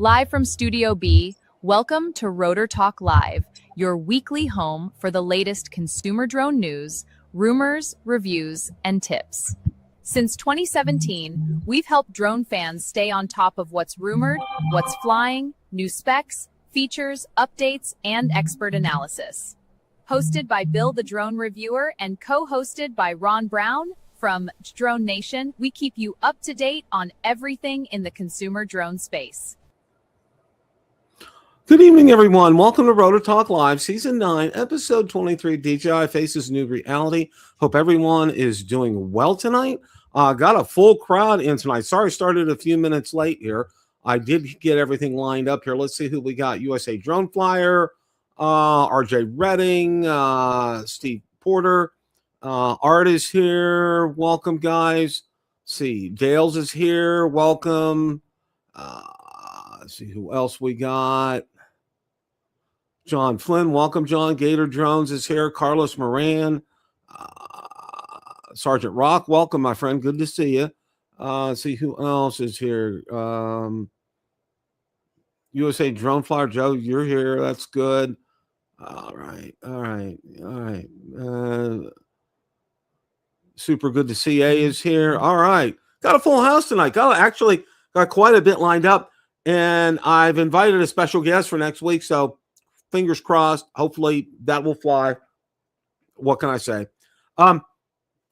Live from Studio B, welcome to Rotor Talk Live, your weekly home for the latest consumer drone news, rumors, reviews, and tips. Since 2017, we've helped drone fans stay on top of what's rumored, what's flying, new specs, features, updates, and expert analysis. Hosted by Bill the Drone Reviewer and co-hosted by Ron Brown from Drone Nation, we keep you up to date on everything in the consumer drone space. Good evening, everyone. Welcome to Rotor Talk Live, Season 9, Episode 23, DJI Faces New Reality. Hope everyone is doing well tonight. Got a full crowd in tonight. Sorry, started a few minutes late here. I did get everything lined up here. Let's see who we got. USA Drone Flyer, RJ Redding, Steve Porter. Art is here. Welcome, guys. Let's see, Dales is here. Welcome. Let's see who else we got. John Flynn, welcome, John. Gator Drones is here. Carlos Moran. Sergeant Rock, welcome, my friend. Good to see you. See who else is here. USA Drone Flyer, Joe, you're here. That's good. All right. Super good to see A is here. All right. Got a full house tonight. Got quite a bit lined up. And I've invited a special guest for next week. So fingers crossed. Hopefully that will fly. What can I say? I'm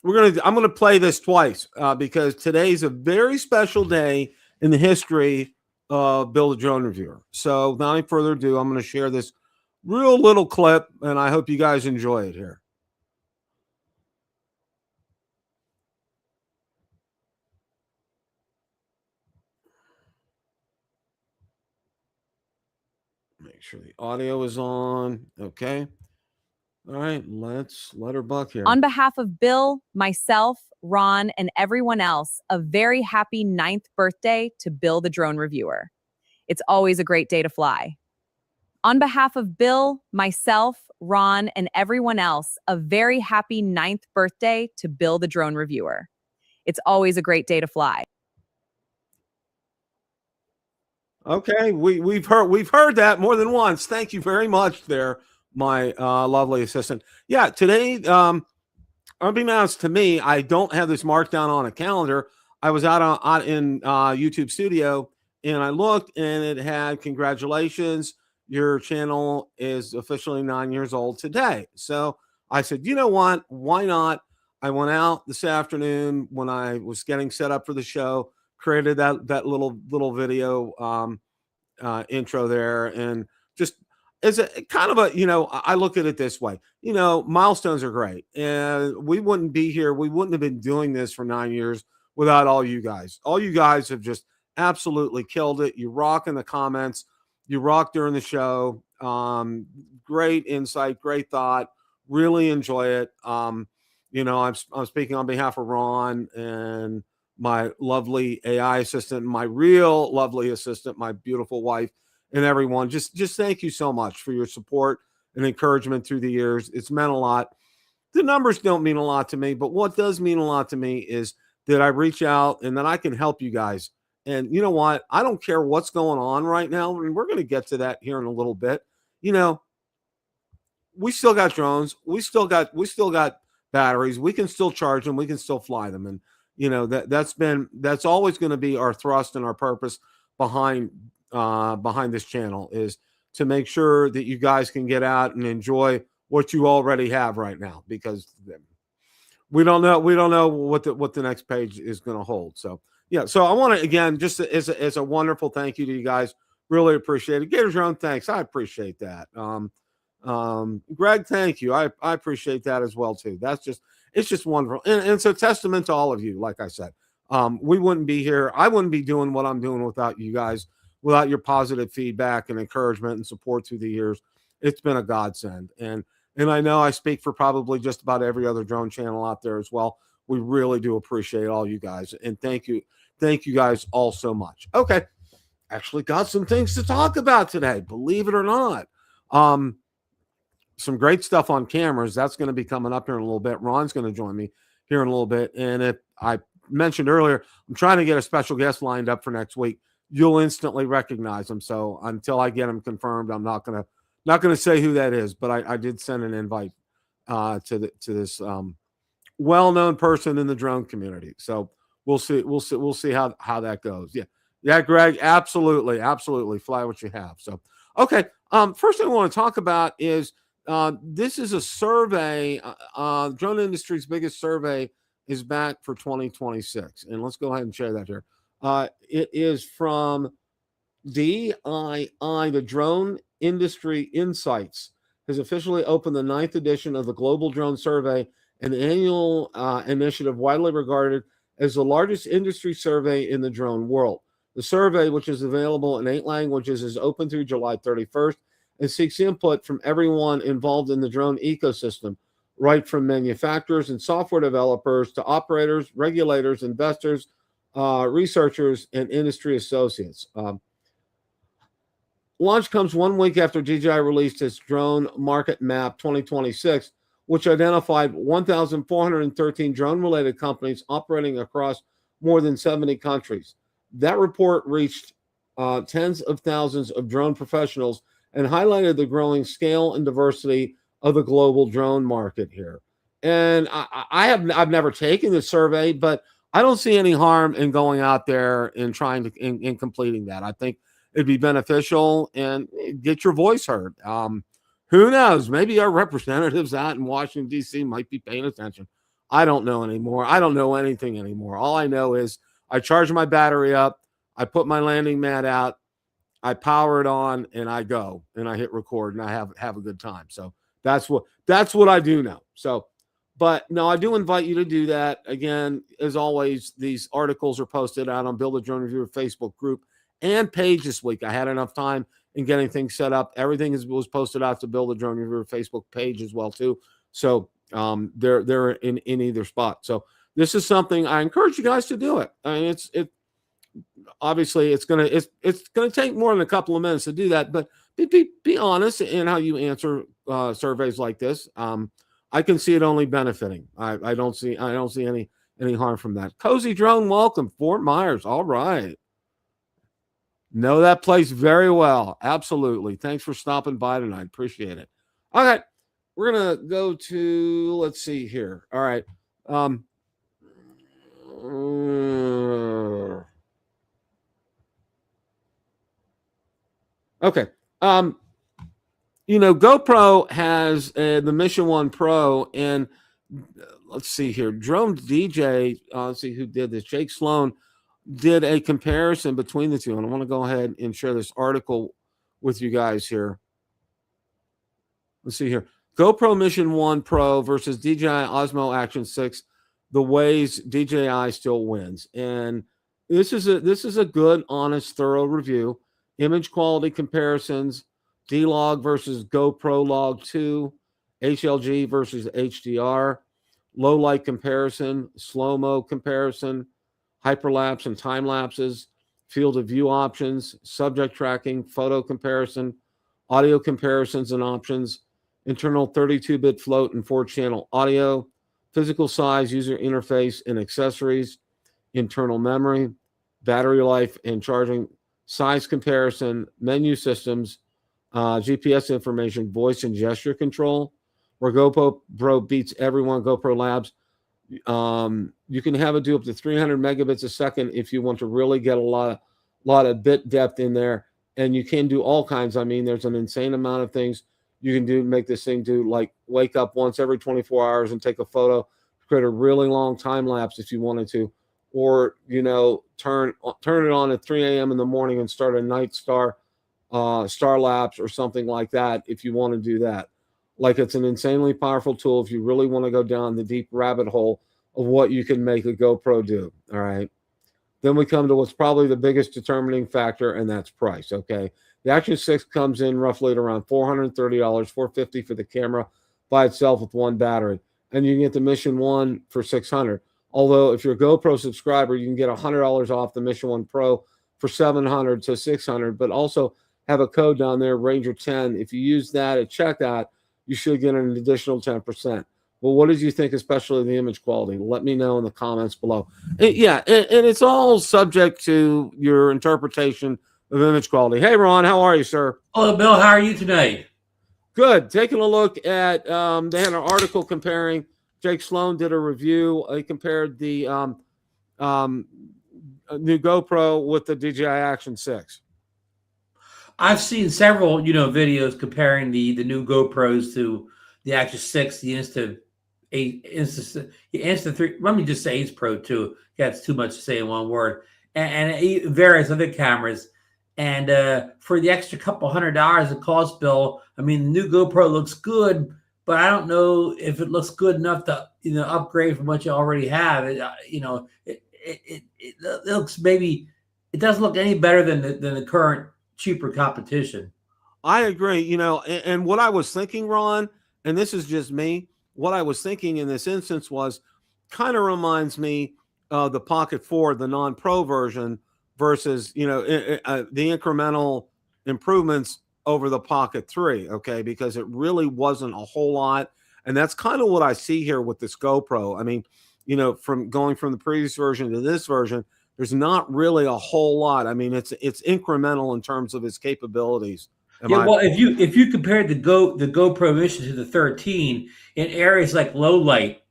gonna play this twice because today's a very special day in the history of Bill the Drone Reviewer. So without any further ado, I'm going to share this real little clip, and I hope you guys enjoy it here. Make sure the audio is on. Okay. All right, let's let her buck here. On behalf of Bill, myself, Ron, and everyone else, a very happy 9th birthday to Bill the Drone Reviewer. It's always a great day to fly. On behalf of Bill, myself, Ron, and everyone else, a very happy 9th birthday to Bill the Drone Reviewer. It's always a great day to fly. Okay, we've heard that more than once. Thank you very much there, my lovely assistant. Yeah, today, unbeknownst to me, I don't have this marked down on a calendar. I was out in YouTube Studio, and I looked, and it had, congratulations, your channel is officially 9 years old today. So I said, you know what? Why not? I went out this afternoon when I was getting set up for the show, created that little video intro there, and just as a kind of a, I look at it this way, milestones are great, and we wouldn't be here. We wouldn't have been doing this for 9 years without all you guys. All you guys have just absolutely killed it. You rock in the comments. You rock during the show. Great insight, great thought. Really enjoy it. I'm speaking on behalf of Ron and my lovely AI assistant, my real lovely assistant, my beautiful wife, and everyone. Just thank you so much for your support and encouragement through the years. It's meant a lot. The numbers don't mean a lot to me, but what does mean a lot to me is that I reach out and that I can help you guys. And you know what? I don't care what's going on right now, and we're going to get to that here in a little bit. We still got drones. We still got batteries. We can still charge them. We can still fly them. And that's always going to be our thrust and our purpose behind this channel, is to make sure that you guys can get out and enjoy what you already have right now, because we don't know what the next page is going to hold. So yeah, so I want to, again, just as a wonderful thank you to you guys. Really appreciate it. Gator Drone, thanks. I appreciate that. Greg, thank you. I appreciate that as well too. It's just wonderful. And it's a testament to all of you. Like I said, we wouldn't be here. I wouldn't be doing what I'm doing without you guys, without your positive feedback and encouragement and support through the years. It's been a godsend. And I know I speak for probably just about every other drone channel out there as well. We really do appreciate all you guys. And thank you guys all so much. Okay. Actually got some things to talk about today, believe it or not. Some great stuff on cameras. That's going to be coming up here in a little bit. Ron's going to join me here in a little bit. And if I mentioned earlier, I'm trying to get a special guest lined up for next week. you'll instantly recognize them. So until I get them confirmed, I'm not gonna say who that is. But I did send an invite to this well-known person in the drone community. So we'll see how that goes. Yeah, Greg, absolutely, fly what you have. So okay, first thing I want to talk about is this is a survey. Drone industry's biggest survey is back for 2026, and let's go ahead and share that here. It is from DII, the Drone Industry Insights, has officially opened the 9th edition of the Global Drone Survey, an annual initiative widely regarded as the largest industry survey in the drone world. The survey, which is available in 8 languages, is open through July 31st and seeks input from everyone involved in the drone ecosystem, right from manufacturers and software developers to operators, regulators, investors, researchers, and industry associates. Launch comes 1 week after DJI released its Drone Market Map 2026, which identified 1,413 drone-related companies operating across more than 70 countries. That report reached tens of thousands of drone professionals and highlighted the growing scale and diversity of the global drone market here. And I've never taken the survey, but I don't see any harm in going out there and trying to in completing that. I think it'd be beneficial and get your voice heard. Who knows? Maybe our representatives out in Washington, D.C. might be paying attention. I don't know anymore. I don't know anything anymore. All I know is I charge my battery up, I put my landing mat out, I power it on, and I go and I hit record and I have a good time. So that's what I do now. So, but no, I do invite you to do that. Again, as always, these articles are posted out on Build a Drone Reviewer Facebook group and page this week. I had enough time in getting things set up. Everything was posted out to Build a Drone Reviewer Facebook page as well too. So they're in either spot. So this is something I encourage you guys to do it. I mean, obviously it's gonna take more than a couple of minutes to do that, but be honest in how you answer surveys like this. I can see it only benefiting. I don't see any harm from that. Cozy Drone, welcome. Fort Myers. All right. Know that place very well. Absolutely. Thanks for stopping by tonight. Appreciate it. All right. We're going to go to, let's see here. All right. Okay. GoPro has the Mission 1 Pro, and let's see here. Drone DJ, let's see who did this. Jake Sloan did a comparison between the two, and I want to go ahead and share this article with you guys here. Let's see here. GoPro Mission 1 Pro versus DJI Osmo Action 6. The Ways DJI Still Wins. And this is a good, honest, thorough review. Image quality comparisons, D-Log versus GoPro Log 2, HLG versus HDR, low light comparison, slow-mo comparison, hyperlapse and time lapses, field of view options, subject tracking, photo comparison, audio comparisons and options, internal 32-bit float and 4-channel audio, physical size, user interface and accessories, internal memory, battery life and charging, size comparison, menu systems, GPS information, voice and gesture control, where GoPro beats everyone. GoPro Labs, you can have it do up to 300 megabits a second if you want to really get a lot of bit depth in there, and you can do all kinds. I mean, there's an insane amount of things you can do. Make this thing do, like wake up once every 24 hours and take a photo, create a really long time lapse if you wanted to, or turn it on at 3 a.m. in the morning and start a night star lapse or something like that if you want to do that. Like, it's an insanely powerful tool if you really want to go down the deep rabbit hole of what you can make a GoPro do. All right. Then we come to what's probably the biggest determining factor, and that's price. Okay. The Action 6 comes in roughly at around $430, $450 for the camera by itself with one battery. And you can get the Mission 1 for $600. Although if you're a GoPro subscriber, you can get $100 off the Mission 1 Pro for $700 to $600, but also have a code down there, Ranger 10. If you use that at checkout, you should get an additional 10%. Well, what did you think, especially the image quality? Let me know in the comments below. And it's all subject to your interpretation of image quality. Hey, Ron, how are you, sir? Hello, Bill. How are you tonight? Good. Taking a look at, they had an article comparing, Jake Sloan did a review. He compared the new GoPro with the DJI Action 6. I've seen several, videos comparing the new GoPros to the Action 6, the Insta 3. Let me just say Ace Pro 2. Yeah, it's too much to say in one word. And various other cameras. And for the extra couple $100 it costs, Bill, I mean, the new GoPro looks good, but I don't know if it looks good enough to upgrade from what you already have. It looks, maybe it doesn't look any better than the current cheaper competition. I agree. And what I was thinking, Ron, and this is just me, what I was thinking in this instance was kind of reminds me of the Pocket 4, the non-pro version, versus the incremental improvements over the Pocket 3. Okay, because it really wasn't a whole lot, and that's kind of what I see here with this GoPro. I mean, from going from the previous version to this version, there's not really a whole lot. I mean, it's incremental in terms of its capabilities. Well, if you compared the GoPro Mission to the 13 in areas like low light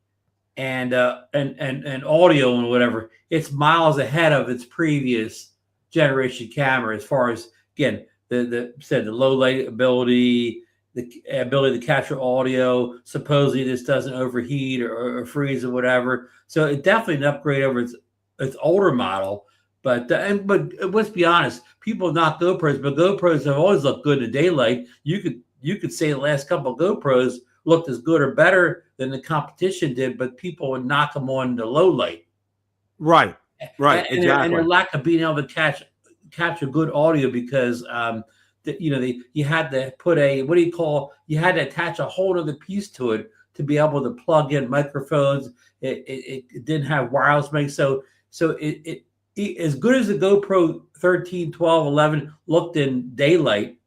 and audio and whatever, it's miles ahead of its previous generation camera as far as, again, the low light ability, the ability to capture audio. Supposedly this doesn't overheat or freeze or whatever. So it's definitely an upgrade over its older model. But let's be honest, people knock GoPros, but GoPros have always looked good in daylight. You could say the last couple of GoPros looked as good or better than the competition did, but people would knock them on the low light. Right, exactly. And their lack of being able to capture good audio because you had to put you had to attach a whole other piece to it to be able to plug in microphones. It didn't have wireless mic, so it as good as the GoPro 13, 12, 11 looked in daylight,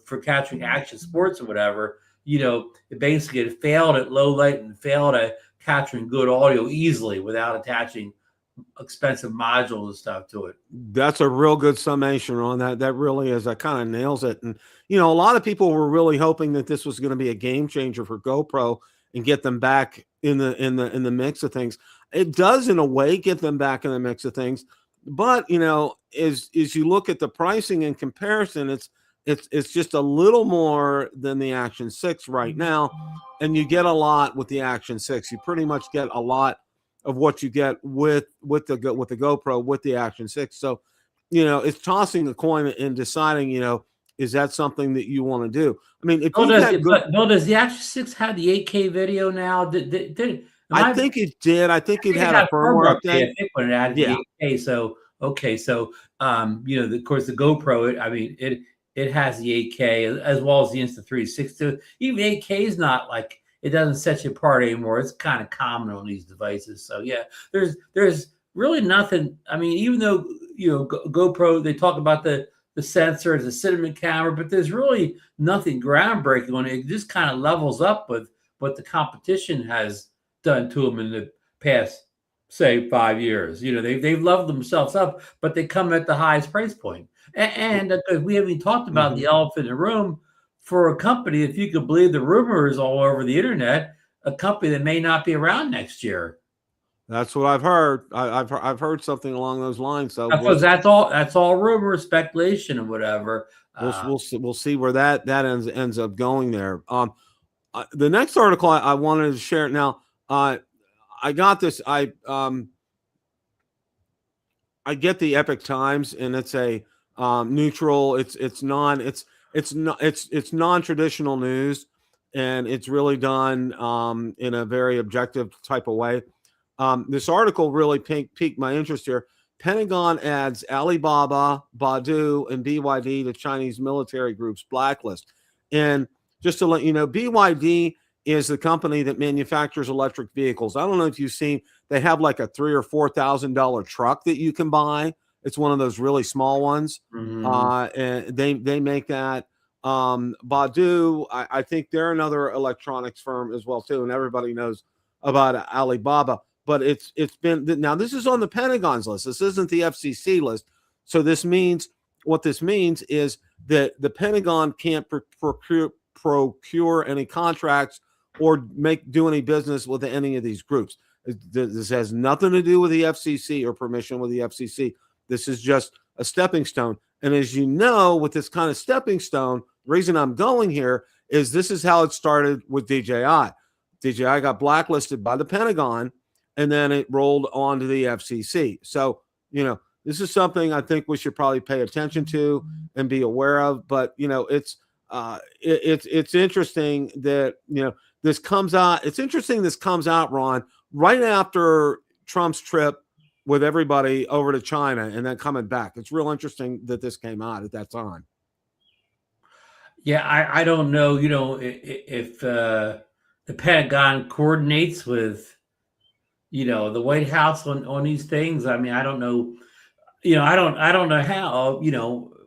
for capturing action sports or whatever, it basically failed at low light and failed at capturing good audio easily without attaching expensive modules and stuff to it. That's a real good summation on that. That really is. That kind of nails it. And, a lot of people were really hoping that this was going to be a game changer for GoPro and get them back in the mix of things. It does, in a way, get them back in the mix of things. But, as you look at the pricing in comparison, it's just a little more than the Action 6 right now. And you get a lot with the Action 6. You pretty much get a lot of what you get with the GoPro, with the Action 6. So, it's tossing a coin and deciding, is that something that you want to do? I mean, if does the Action 6 have the 8K video now? I think it did. I think it had a firmware update. I think when it added the 8K. So okay, so of course the GoPro. It has the 8K as well as the Insta360. Even 8K is not like, it doesn't set you apart anymore. It's kind of common on these devices. So yeah, there's really nothing. I mean, even though GoPro, they talk about the sensor as a cinnamon camera, but there's really nothing groundbreaking on it. It just kind of levels up with what the competition has done to them in the past, say, 5 years. They've leveled themselves up, but they come at the highest price point. And we haven't even talked about the elephant in the room. For a company, if you could believe the rumors all over the internet, a company that may not be around next year. That's what I've heard. I've heard something along those lines. So that's all rumor, speculation, and whatever. We'll see where that ends up going there. The next article I wanted to share now. I got this. I get the Epic Times, and it's a neutral. It's non-traditional news, and it's really done in a very objective type of way. This article really piqued my interest here. Pentagon adds Alibaba, Baidu, and BYD to Chinese Military Groups Blacklist. And just to let you know, BYD is the company that manufactures electric vehicles. I don't know if you've seen, they have like a $3,000 or $4,000 truck that you can buy. It's one of those really small ones. And they make that. Baidu, I think they're another electronics firm as well too, and everybody knows about Alibaba. But it's been, now this is on the Pentagon's list. This isn't the FCC list. So this means, what this means is that the Pentagon can't procure any contracts or do any business with any of these groups. This has nothing to do with the FCC or permission with the FCC. This is just a stepping stone. And as you know, with this kind of stepping stone, the reason I'm going here is this is how it started with DJI. DJI got blacklisted by the Pentagon, and then it rolled on to the FCC. So, this is something I think we should probably pay attention to and be aware of. But, it's interesting that, this comes out. It's interesting this comes out, Ron, right after Trump's trip with everybody over to China and then coming back. It's real interesting that this came out at that time. Yeah, I don't know, if the Pentagon coordinates with, the White House on these things. I mean, I don't know, I don't know how,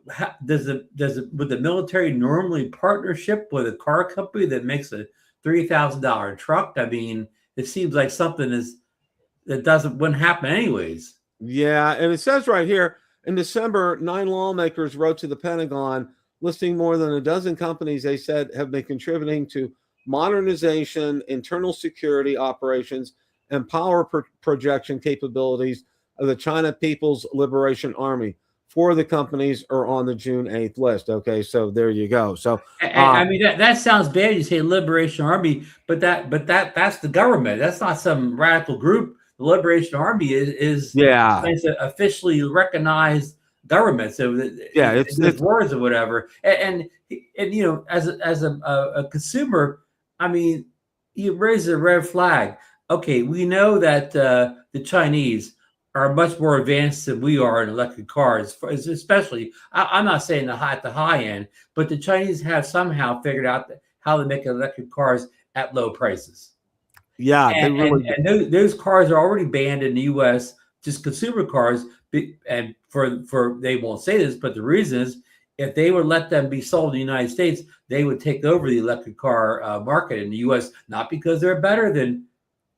how, would the military normally partnership with a car company that makes a $3,000 truck? I mean, it seems like something that wouldn't happen anyways. Yeah, and it says right here, in December, 9 lawmakers wrote to the Pentagon listing more than a dozen companies they said have been contributing to modernization, internal security operations, and power projection capabilities of the China People's Liberation Army. 4 of the companies are on the June 8th list. Okay, so there you go. So I mean, that sounds bad. You say Liberation Army, but that's the government. That's not some radical group. The Liberation Army is it's an officially recognized government. So it's words or whatever. And as a consumer, I mean, you raise a red flag. Okay, we know that the Chinese are much more advanced than we are in electric cars, especially, I'm not saying the high end, but the Chinese have somehow figured out how to make electric cars at low prices. Yeah. And those cars are already banned in the U.S., just consumer cars. And for they won't say this, but the reason is, if they would let them be sold in the United States, they would take over the electric car market in the U.S., not because they're better than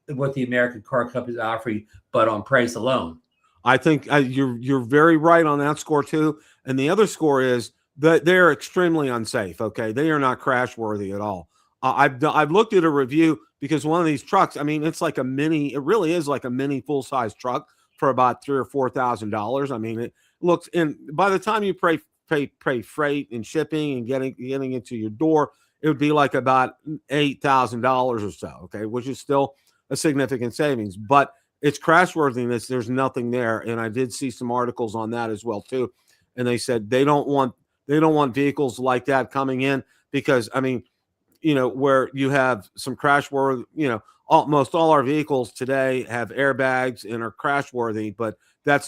what the American car companies are offering, but on price alone. I think you're very right on that score too. And the other score is that they're extremely unsafe. Okay, they are not crash worthy at all. I've looked at a review, because one of these trucks, I mean, it's like a mini. It really is like a mini full size truck for about $3,000 or $4,000. I mean, it looks, and by the time you pay freight and shipping and getting it to your door, it would be like about $8,000 or so. Okay, which is still a significant savings, but it's crashworthiness. There's nothing there. And I did see some articles on that as well too. And they said they don't want vehicles like that coming in, because I mean, where you have some crashworthy, almost all our vehicles today have airbags and are crashworthy, but they're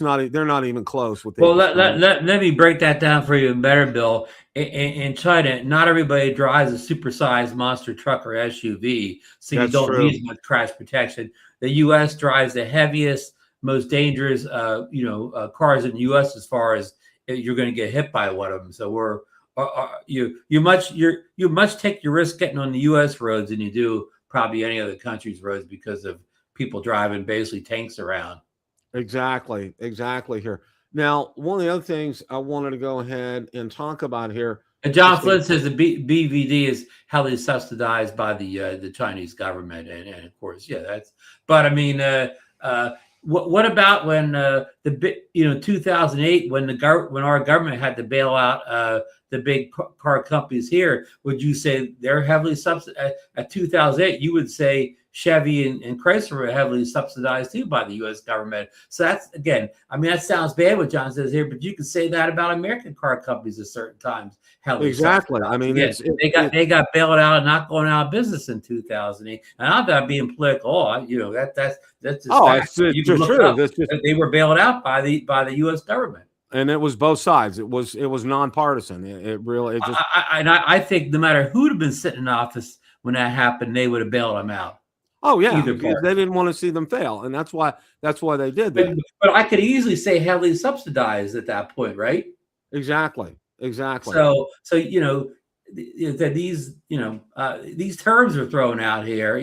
not even close with. Well, let me break that down for you better, Bill. In China, not everybody drives a supersized monster truck or SUV, so you don't need much crash protection. The U.S. drives the heaviest, most dangerous, cars in the U.S. as far as you're going to get hit by one of them. So you much take your risk getting on the U.S. roads than you do probably any other country's roads, because of people driving basically tanks around. Exactly here. Now, one of the other things I wanted to go ahead and talk about here. And John Flynn says the BVD is heavily subsidized by the Chinese government, and of course, yeah, that's. But I mean, what about when 2008, when our government had to bail out the big car companies here? Would you say they're heavily subsidized? At 2008, you would say Chevy and Chrysler were heavily subsidized too by the U.S. government. So that's, again, I mean, that sounds bad what John says here, but you can say that about American car companies at certain times. Exactly. I mean, they got bailed out and not going out of business in 2008. And I'm not being political. That's just true. They were bailed out by the U.S. government. And it was both sides. It was nonpartisan. I think no matter who'd have been sitting in office when that happened, they would have bailed them out. Oh yeah, because they didn't want to see them fail, and that's why they did that. But I could easily say heavily subsidized at that point, right? Exactly. So that these, these terms are thrown out here,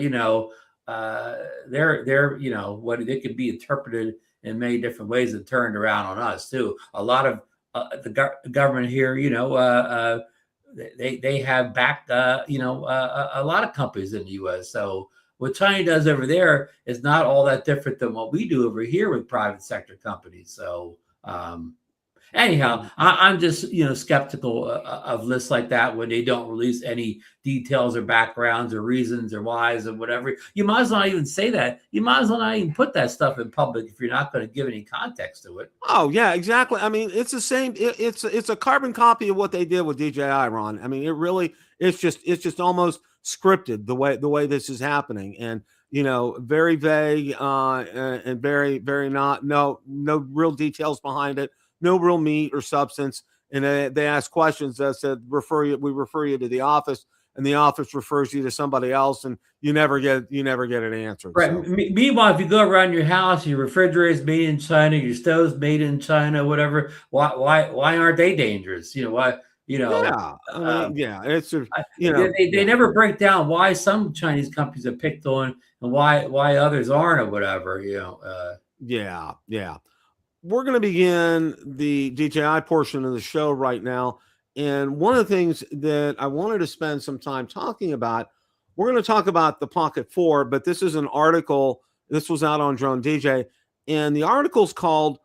they're, what they could be interpreted in many different ways and turned around on us too. A lot of the government here, they have backed, a lot of companies in the U.S. So what China does over there is not all that different than what we do over here with private sector companies. So, anyhow, I'm just, skeptical of lists like that when they don't release any details or backgrounds or reasons or whys or whatever. You might as well not even say that. You might as well not even put that stuff in public if you're not going to give any context to it. Oh yeah, exactly. I mean, it's the same. It's a carbon copy of what they did with DJI, Ron. I mean, it's just almost scripted the way this is happening, and very vague and very no real details behind it. No real meat or substance, and they ask questions that said we refer you to the office, and the office refers you to somebody else, and you never get an answer. Right. So. Meanwhile, if you go around your house, your refrigerator is made in China, your stove's made in China, whatever. Why aren't they dangerous? Why? Yeah, it's they never break down why some Chinese companies are picked on and why others aren't or whatever. Yeah. We're going to begin the DJI portion of the show right now. And one of the things that I wanted to spend some time talking about, we're going to talk about the Pocket 4, but this is an article. This was out on Drone DJ. And the article's called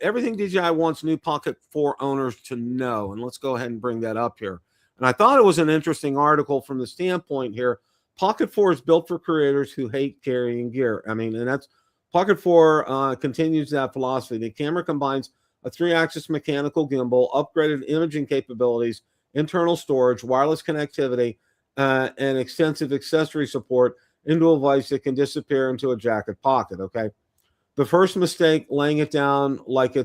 Everything DJI Wants New Pocket 4 Owners to Know. And let's go ahead and bring that up here. And I thought it was an interesting article from the standpoint here. Pocket 4 is built for creators who hate carrying gear. I mean, and that's Pocket 4 continues that philosophy. The camera combines a 3-axis mechanical gimbal, upgraded imaging capabilities, internal storage, wireless connectivity, and extensive accessory support into a device that can disappear into a jacket pocket, okay? The first mistake, laying it down like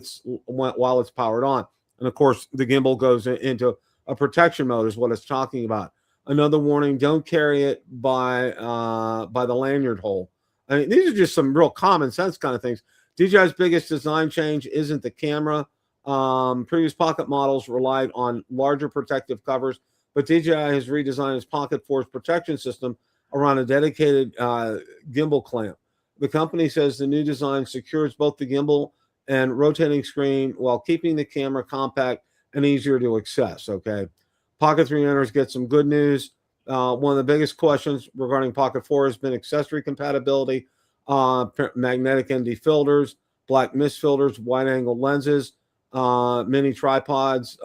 while it's powered on. And, of course, the gimbal goes into a protection mode is what it's talking about. Another warning, don't carry it by the lanyard hole. I mean, these are just some real common sense kind of things. DJI's biggest design change isn't the camera. Previous Pocket models relied on larger protective covers, but DJI has redesigned its Pocket 4's protection system around a dedicated gimbal clamp. The company says the new design secures both the gimbal and rotating screen while keeping the camera compact and easier to access, okay? Pocket 3 owners get some good news. One of the biggest questions regarding Pocket 4 has been accessory compatibility, magnetic ND filters, black mist filters, wide-angle lenses, mini tripods,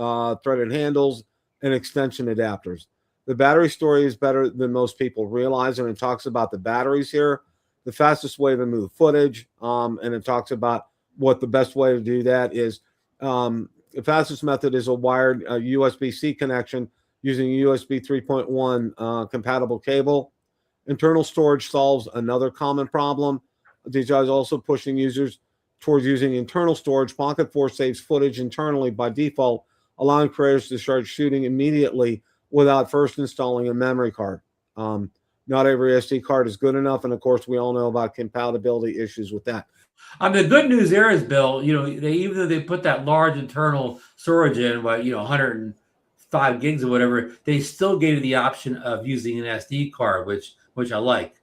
threaded handles, and extension adapters. The battery story is better than most people realize, and it talks about the batteries here, the fastest way to move footage, and it talks about what the best way to do that is. The fastest method is a wired USB-C connection using USB 3.1 compatible cable. Internal storage solves another common problem. DJI is also pushing users towards using internal storage. Pocket 4 saves footage internally by default, allowing creators to start shooting immediately without first installing a memory card. Not every SD card is good enough, and of course, we all know about compatibility issues with that. The good news there is, Bill, even though they put that large internal storage in, 105 gigs or whatever, they still gave you the option of using an SD card, which I like.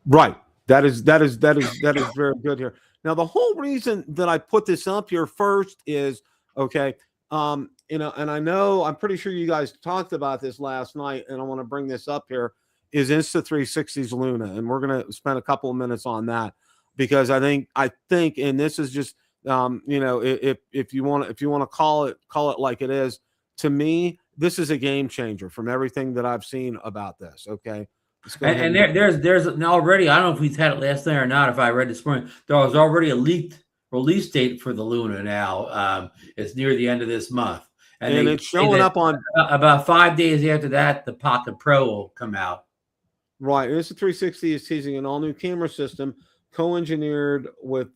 Right. That is very good here. Now, the whole reason that I put this up here first is, okay, and I know, I'm pretty sure you guys talked about this last night, and I want to bring this up here, is Insta360's Luna, and we're going to spend a couple of minutes on that, because I think, and this is just, if you want to call it like it is, to me, this is a game changer from everything that I've seen about this. Okay. And there's already, I don't know if we've had it last night or not, if I read this morning, there was already a leaked release date for the Luna now. It's near the end of this month. And it's showing up on about 5 days after that, the Pocket Pro will come out. Right. Insta360 is teasing an all-new camera system co-engineered with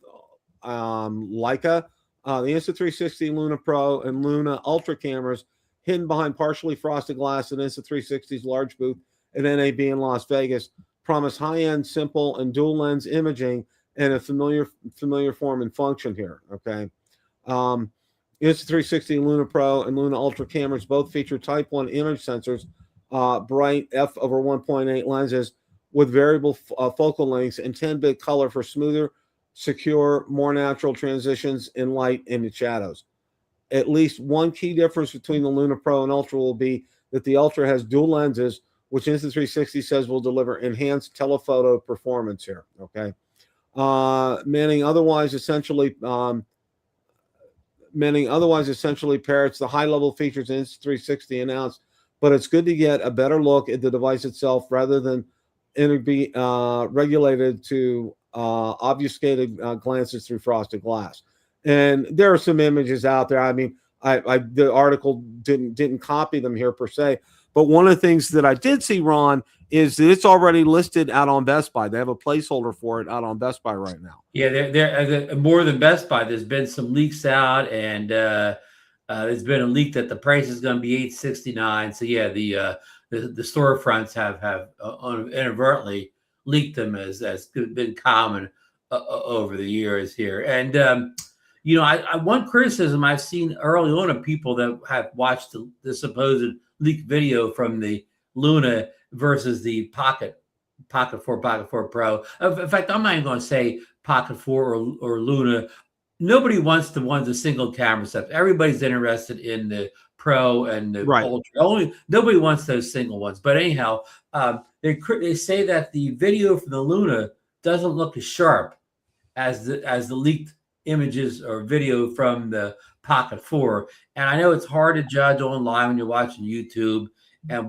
Leica. The Insta360 Luna Pro and Luna Ultra cameras hidden behind partially frosted glass at Insta360's large booth at NAB in Las Vegas promise high-end, simple, and dual-lens imaging and a familiar form and function here, okay? Insta360 Luna Pro and Luna Ultra cameras both feature Type 1 image sensors, bright f/1.8 lenses with variable focal lengths and 10-bit color for smoother, secure, more natural transitions in light and in shadows. At least one key difference between the Luna Pro and Ultra will be that the Ultra has dual lenses, which Insta360 says will deliver enhanced telephoto performance here. Okay, Manning otherwise essentially parrots the high-level features Insta360 announced, but it's good to get a better look at the device itself rather than be regulated to obfuscated glances through frosted glass. And there are some images out there. I mean, the article didn't copy them here per se, but one of the things that I did see, Ron, is that it's already listed out on Best Buy. They have a placeholder for it out on Best Buy right now. Yeah, they're more than Best Buy. There's been some leaks out, and there's been a leak that the price is going to be $869. So yeah, the storefronts have inadvertently leaked them, as been common over the years here. And you know, I one criticism I've seen early on of people that have watched the supposed leaked video from the Luna versus the Pocket 4 Pro. In fact, I'm not even going to say Pocket 4 or Luna. Nobody wants the ones with single camera stuff. Everybody's interested in the Pro and the Ultra. Nobody wants those single ones. But anyhow, they say that the video from the Luna doesn't look as sharp as the leaked images or video from the Pocket 4. And I know it's hard to judge online when you're watching YouTube, and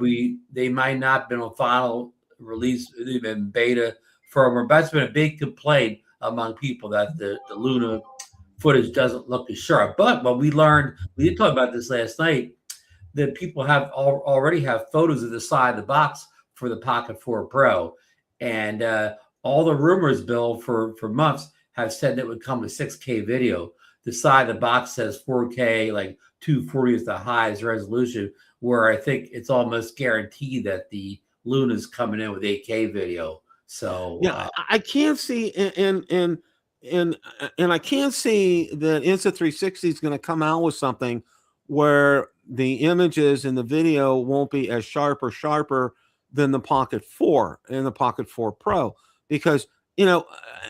they might not have been on final release, they've been beta firmware. But that's been a big complaint among people, that the Luna footage doesn't look as sharp. But what we learned, we did talk about this last night, that people already have photos of the side of the box for the Pocket 4 Pro. And all the rumors, Bill, for months have said that it would come with 6K video. The side of the box says 4K, like 240 is the highest resolution, where I think it's almost guaranteed that the Luna's coming in with 8K video. So yeah, I can't see and I can't see that Insta360 is going to come out with something where the images and the video won't be as sharp or sharper than the Pocket 4 and the Pocket 4 Pro, because you know,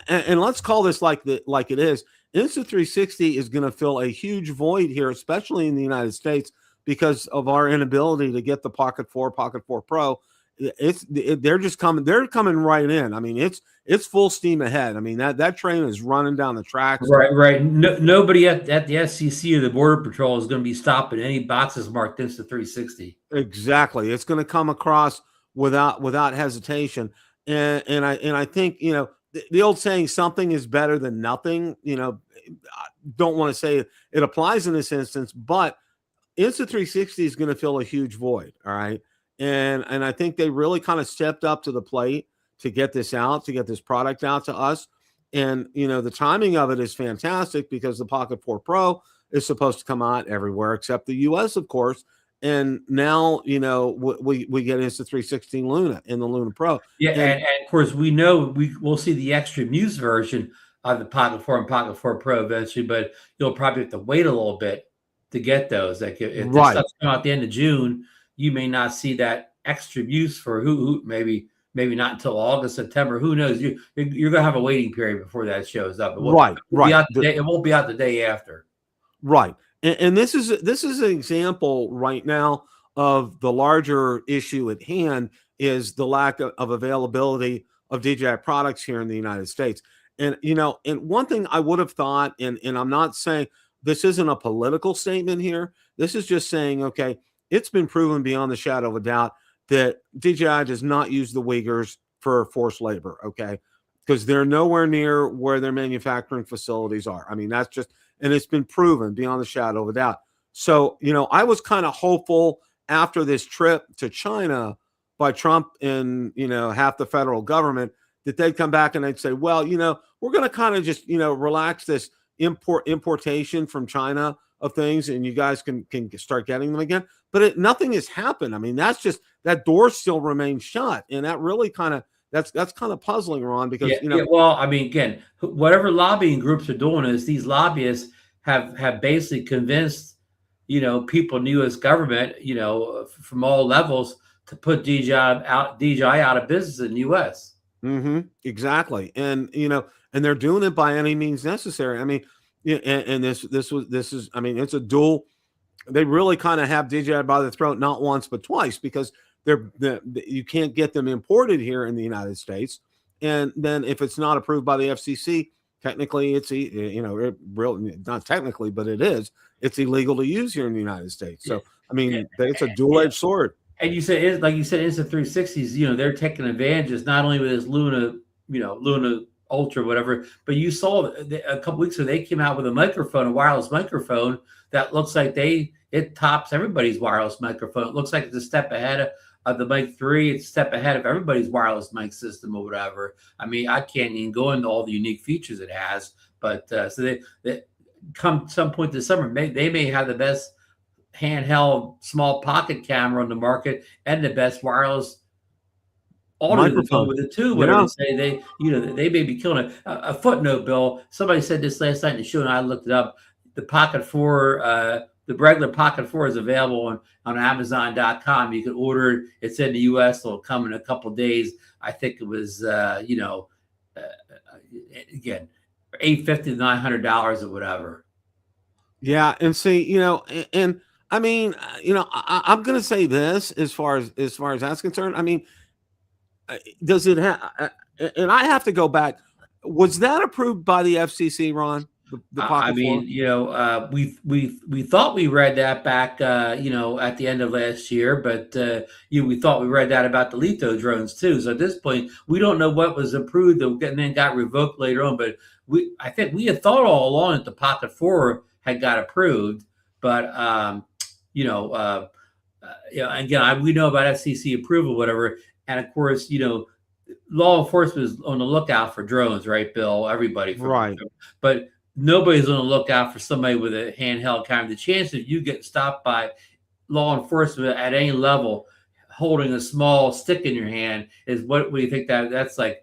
and let's call this like it is. Insta360 is going to fill a huge void here, especially in the United States, because of our inability to get the Pocket 4 Pro. They're coming right in. I mean, it's full steam ahead. I mean, that train is running down the tracks. Right. Nobody at the SCC or the Border Patrol is going to be stopping any boxes marked Insta360. Exactly. It's going to come across without hesitation. And I think, you know, the old saying, something is better than nothing, you know, I don't want to say it applies in this instance, but Insta360 is going to fill a huge void. All right. And I think they really kind of stepped up to the plate to get this out, to get this product out to us. And, you know, the timing of it is fantastic, because the Pocket 4 Pro is supposed to come out everywhere except the US, of course. And now, you know, we get Insta360 Luna in the Luna Pro. Yeah, and of course, we know we'll see the extra Muse version of the Pocket 4 and Pocket 4 Pro eventually, but you'll probably have to wait a little bit to get those. Like if this stuff's come out at the end of June, you may not see that extra Muse for who maybe not until August, September. Who knows? You're going to have a waiting period before that shows up. It won't be out the day after. Right. And this is an example right now of the larger issue at hand, is the lack of availability of DJI products here in the United States. And, you know, and one thing I would have thought, and I'm not saying this isn't a political statement here. This is just saying, okay, it's been proven beyond the shadow of a doubt that DJI does not use the Uyghurs for forced labor, okay? Because they're nowhere near where their manufacturing facilities are. I mean, that's just, and it's been proven beyond the shadow of a doubt. So, you know, I was kind of hopeful after this trip to China by Trump and, you know, half the federal government, that they'd come back and they'd say, well, you know, we're going to kind of just, you know, relax this importation from China of things, and you guys can start getting them again. But nothing has happened. I mean, that's just, that door still remains shut. And that really kind of, that's kind of puzzling, Ron, because, you know. Well, I mean, again, whatever lobbying groups are doing is these lobbyists have basically convinced, people in the U.S. government, from all levels to put DJI out of business in the U.S. Exactly, and and they're doing it by any means necessary. I mean, yeah, and this is, I mean, it's a dual. They really kind of have DJI by the throat, not once but twice, because you can't get them imported here in the United States, and then if it's not approved by the FCC, technically it's not technically, but it's illegal to use here in the United States. So I mean, it's a dual-edged sword. And you said, like you said, Insta360s, they're taking advantages not only with this Luna Ultra, whatever, but you saw a couple weeks ago they came out with a wireless microphone that looks like it tops everybody's wireless microphone. It looks like it's a step ahead of the Mic 3. It's a step ahead of everybody's wireless mic system or whatever. I mean, I can't even go into all the unique features it has, but so they come some point this summer, they may have the best handheld small pocket camera on the market and the best wireless audio with it too. Whatever they may be killing it. A footnote, Bill. Somebody said this last night in the show, and I looked it up. The Pocket 4, the regular Pocket 4 is available on Amazon.com. You can order it. It's in the U.S. It'll come in a couple of days. I think it was, again, $850 to $900 or whatever. Yeah, and see, and I mean, I'm going to say this as far as that's concerned. I mean, does it have? And I have to go back. Was that approved by the FCC, Ron? The Pocket 4? We thought we read that back, at the end of last year, but we thought we read that about the Lito drones too. So at this point, we don't know what was approved and then got revoked later on. But I think we had thought all along that the Pocket 4 had got approved, but again, we know about FCC approval, whatever, and of course, law enforcement is on the lookout for drones, right, Bill? Everybody, right? But nobody's on the lookout for somebody with a handheld camera. The chance of you getting stopped by law enforcement at any level holding a small stick in your hand is what we think that's 1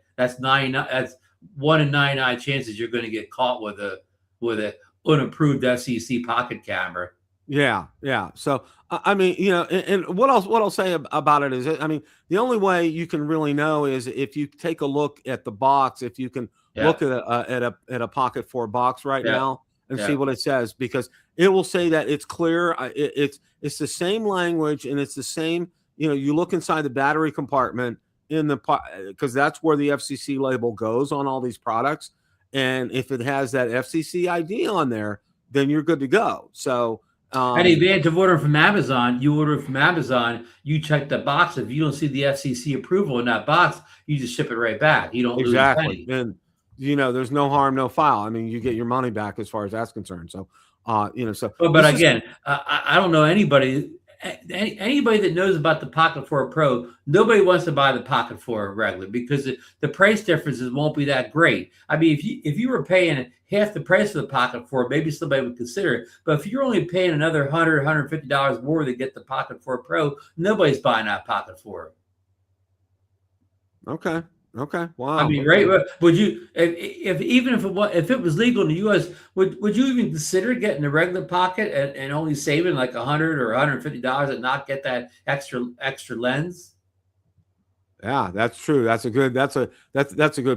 in 99 chances you're going to get caught with a unapproved FCC pocket camera. Yeah. So I mean, and what I'll say about it is, I mean, the only way you can really know is if you take a look at the box. If you can look at a Pocket 4 box right now and see what it says, because it will say that it's clear. It's the same language, and it's the same. You look inside the battery compartment because that's where the FCC label goes on all these products, and if it has that FCC ID on there, then you're good to go. So. And the advantage of ordering from Amazon, you check the box. If you don't see the FCC approval in that box, you just ship it right back. You don't lose a penny. And there's no harm, no foul. I mean, you get your money back as far as that's concerned. So, But again, I don't know anybody that knows about the Pocket 4 Pro. Nobody wants to buy the Pocket 4 regular because the price differences won't be that great. I mean, if you were paying half the price of the Pocket 4, maybe somebody would consider it. But if you're only paying another $100, $150 more to get the Pocket 4 Pro, nobody's buying that Pocket 4. Okay. Wow. I mean, right? Would you, if it was legal in the U.S., would you even consider getting the regular Pocket and only saving like $100 or $150 and not get that extra lens? Yeah, that's true. That's a good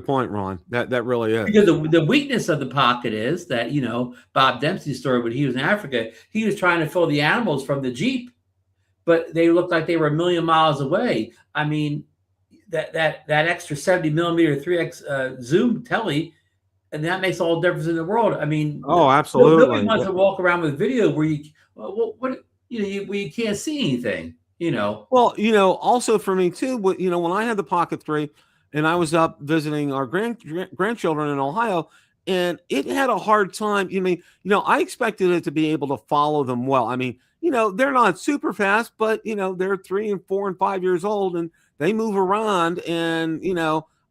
point, Ron. That really is. Because the weakness of the Pocket is that, Bob Dempsey's story when he was in Africa, he was trying to fill the animals from the Jeep, but they looked like they were a million miles away. I mean, that extra 70 millimeter 3x zoom telly, and that makes all the difference in the world. I mean, absolutely. Nobody wants to walk around with video where you can't see anything. Well, also for me too, when I had the Pocket 3 and I was up visiting our grandchildren in Ohio, and it had a hard time. I expected it to be able to follow them well. I mean, they're not super fast, but they're 3 and 4 and 5 years old, and they move around, and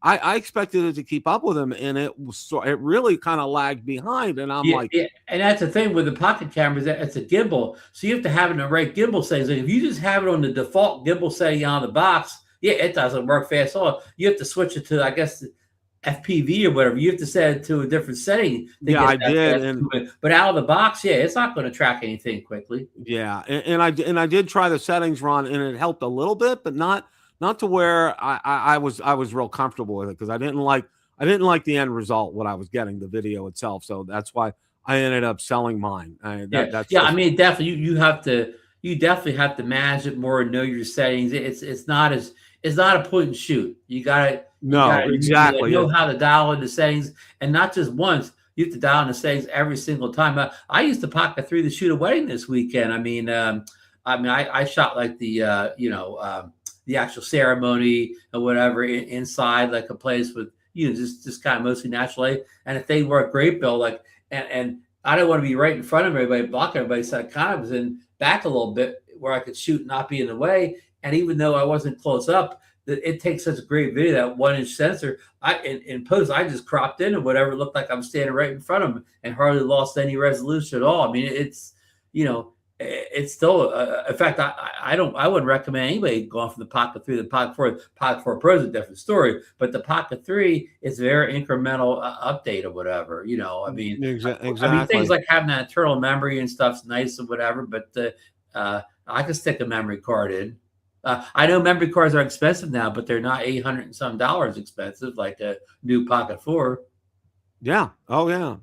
I expected it to keep up with them, and it really kind of lagged behind. And I'm and that's the thing with the Pocket cameras, it's a gimbal, so you have to have it in the right gimbal settings. If you just have it on the default gimbal setting on the box, it doesn't work fast at all. You have to switch it to, I guess, FPV or whatever, you have to set it to a different setting. Yeah, I did. But out of the box, yeah, it's not going to track anything quickly. Yeah, and I did try the settings, Ron, and it helped a little bit, but not to where I was real comfortable with it, because I didn't like the end result, what I was getting, the video itself. So that's why I ended up selling mine. I mean, definitely you definitely have to manage it more and know your settings. It's not a point and shoot. You gotta exactly know how to dial in the settings, and not just once. You have to dial in the settings every single time. I used the Pocket 3 to shoot a wedding this weekend. I shot like the actual ceremony or whatever inside like a place with just kind of mostly natural light. And if they work great, Bill, like and I don't want to be right in front of everybody, blocking everybody, so I kind of was in back a little bit where I could shoot and not be in the way. And even though I wasn't close up, it takes such a great video, that 1-inch sensor. In post, I just cropped in and whatever, it looked like I'm standing right in front of them and hardly lost any resolution at all. I mean, it's still, in fact, I wouldn't recommend anybody going from the Pocket 3 to the Pocket 4. The Pocket 4 Pro is a different story, but the Pocket 3 is a very incremental update or whatever. Exactly. I mean, things like having that internal memory and stuff's nice or whatever, but I can stick a memory card in. I know memory cards are expensive now, but they're not $800 and some expensive like a new Pocket 4. Yeah. Oh, yeah.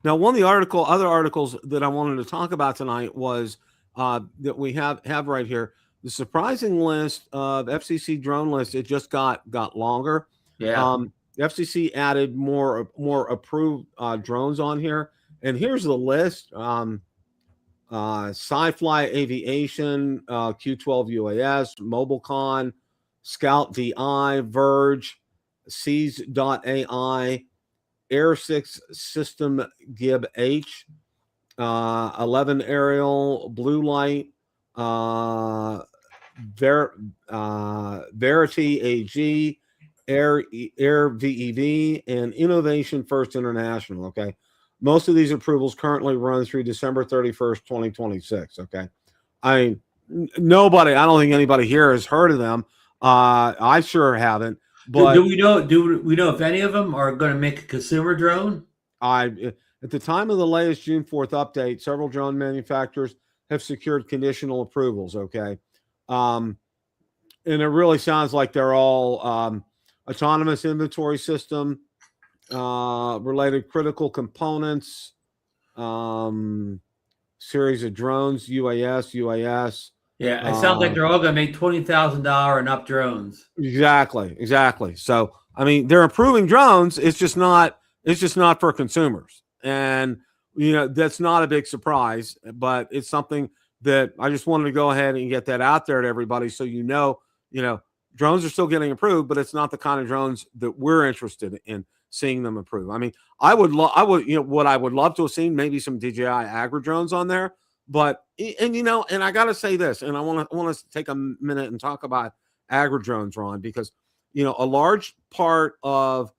Now, one of the other articles that I wanted to talk about tonight was that we have right here, the surprising list of FCC drone lists. It just got longer. Yeah. The FCC added more approved drones on here, and here's the list. Sci-Fly Aviation, Q12 UAS, MobileCon, Scout DI, Verge, Seas.ai, Air 6 System Gib H, 11 Aerial, Blue Light, Verity AG, Air VEV, and Innovation First International. Okay. Most of these approvals currently run through December 31st, 2026. Okay. I don't think anybody here has heard of them. I sure haven't. But do we know if any of them are going to make a consumer drone? At the time of the latest June 4th update, several drone manufacturers have secured conditional approvals. Okay. And it really sounds like they're all autonomous inventory system, related critical components, series of drones, UAS. Yeah, it sounds like they're all going to make $20,000 and up drones. Exactly. So, I mean, they're improving drones. It's just not for consumers, and that's not a big surprise. But it's something that I just wanted to go ahead and get that out there to everybody, so drones are still getting improved, but it's not the kind of drones that we're interested in seeing them improve. I mean, what I would love to have seen, maybe some DJI Agri drones on there. But and I got to say this, and I want to take a minute and talk about Agri drones, Ron, because a large part of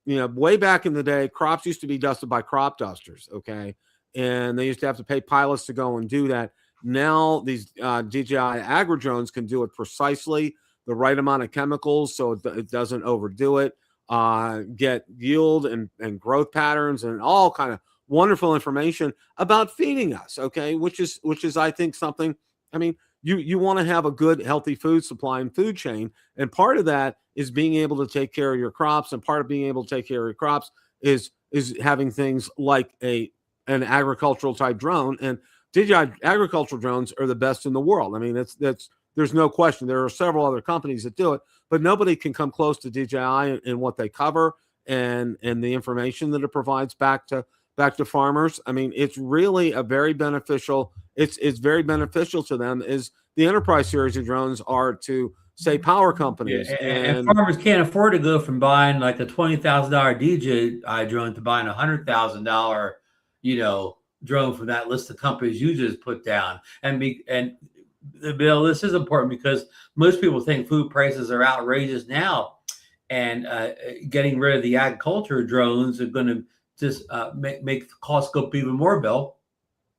way back in the day, crops used to be dusted by crop dusters, okay, and they used to have to pay pilots to go and do that. Now these DJI Agri drones can do it precisely, the right amount of chemicals, so it doesn't overdo it. Get yield and growth patterns and all kind of wonderful information about feeding us, okay, which is I think something. I mean, you want to have a good, healthy food supply and food chain, and part of that is being able to take care of your crops, and part of being able to take care of your crops is having things like an agricultural type drone, and DJI agricultural drones are the best in the world. I mean, that's there's no question. There are several other companies that do it, but nobody can come close to DJI in what they cover and the information that it provides back to farmers. I mean, it's really a very beneficial. It's very beneficial to them, as the enterprise series of drones are to, say, power companies. Yeah, and farmers can't afford to go from buying like a $20,000 DJI drone to buying a $100,000, drone from that list of companies you just put down. And Bill, this is important because most people think food prices are outrageous now, and getting rid of the agriculture drones are going to just make the cost go up even more, Bill.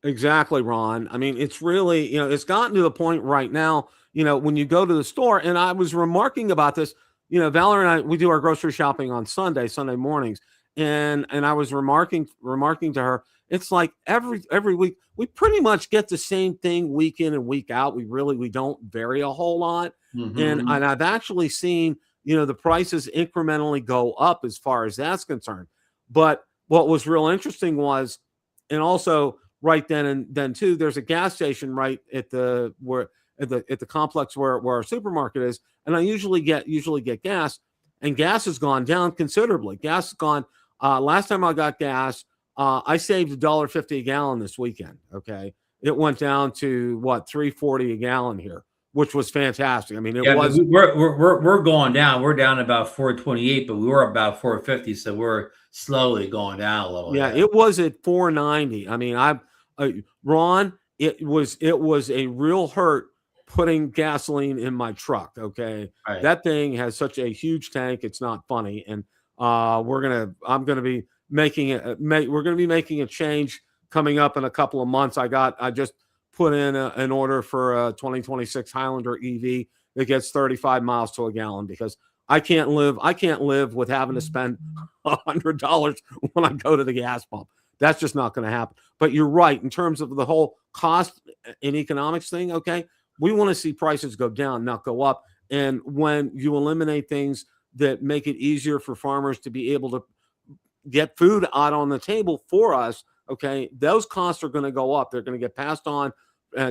Exactly, Ron. I mean, it's really, it's gotten to the point right now, when you go to the store, and I was remarking about this, Valerie and I, we do our grocery shopping on Sunday mornings. And I was remarking to her, it's like every week we pretty much get the same thing week in and week out. We don't vary a whole lot. And I've actually seen, the prices incrementally go up as far as that's concerned. But what was real interesting was, and also right then and then too, there's a gas station right at the complex where our supermarket is, and I usually get gas, and gas has gone down considerably. Gas has gone. Last time I got gas, I saved $1.50 a gallon this weekend. Okay, it went down to what, $3.40 a gallon here, which was fantastic. I mean, we're going down. We're down about $4.28, but we were about $4.50, so we're slowly going down a little. Yeah, it was at $4.90. I mean, Ron, it was a real hurt putting gasoline in my truck. Okay, right. That thing has such a huge tank. It's not funny, and we're gonna be making a change coming up in a couple of months. I just put in an order for a 2026 Highlander EV that gets 35 miles to a gallon, because I can't live with having to spend $100 when I go to the gas pump. That's just not going to happen. But you're right in terms of the whole cost and economics thing. Okay, we want to see prices go down, not go up. And when you eliminate things that make it easier for farmers to be able to get food out on the table for us, okay, those costs are going to go up. They're going to get passed on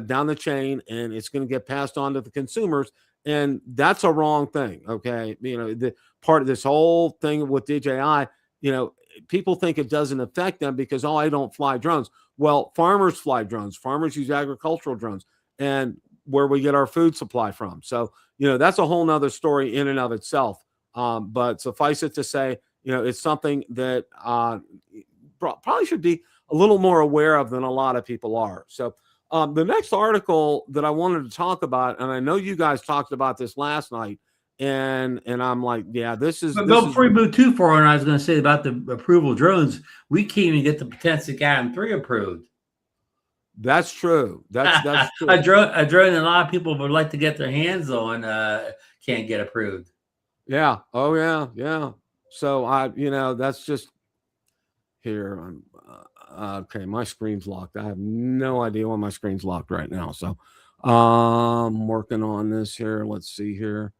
down the chain, and it's going to get passed on to the consumers. And that's a wrong thing. Okay, the part of this whole thing with DJI, people think it doesn't affect them because, I don't fly drones. Well, farmers fly drones. Farmers use agricultural drones, and where we get our food supply from. So, that's a whole nother story in and of itself. But suffice it to say, it's something that probably should be a little more aware of than a lot of people are. So the next article that I wanted to talk about, and I know you guys talked about this last night, and I'm like, yeah, this is. But before we move too far, and I was going to say about the approval drones, we can't even get the Potensic Atom 3 approved. That's true. That's true. a drone that a lot of people would like to get their hands on can't get approved. Yeah. Oh yeah. Yeah. So that's just here. Okay, my screen's locked. I have no idea why my screen's locked right now. So I'm working on this here. Let's see here.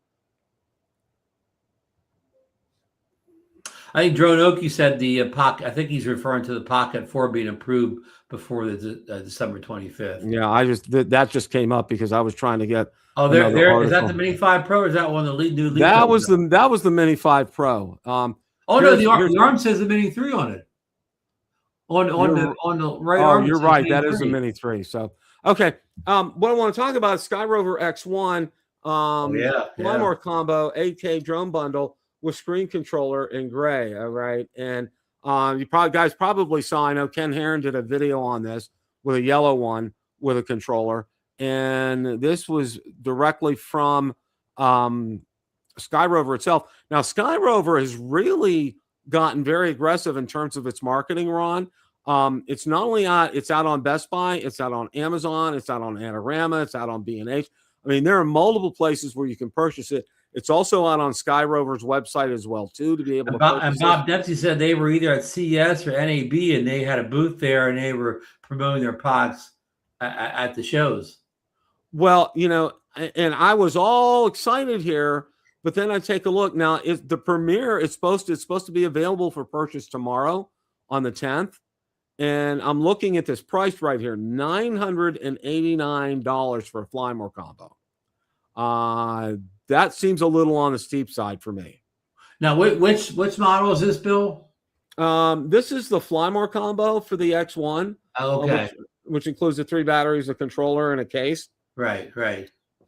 I think Drone Oki said the Pocket. I think he's referring to the Pocket 4 being approved before the December 25th. Yeah, that just came up because I was trying to get. Oh, there is that the Mini 5 Pro? Or is that one of the new? That was the Mini 5 Pro. No, the arm says the Mini 3 on it. On the right arm. You're right. That is a Mini 3. So okay. What I want to talk about is Skyrover X1. Fly combo 8K drone bundle with screen controller in gray. All right, and you guys probably saw. I know Ken Herron did a video on this with a yellow one with a controller, and this was directly from Skyrover itself. Now, Skyrover has really gotten very aggressive in terms of its marketing, Ron. It's not only it's out on Best Buy, it's out on Amazon, it's out on Adorama, it's out on B&H. I mean, there are multiple places where you can purchase it. It's also out on Skyrover's website as well, too, to be able to purchase and Bob Dempsey said they were either at CES or NAB, and they had a booth there, and they were promoting their products at the shows. Well, and I was all excited here, but then I take a look. Now, the premiere is supposed to be available for purchase tomorrow on the 10th. And I'm looking at this price right here, $989 for a Flymore combo. That seems a little on the steep side for me. Now, which model is this, Bill? This is the Flymore combo for the X1. Oh, okay. Which includes the 3 batteries, a controller, and a case. Right.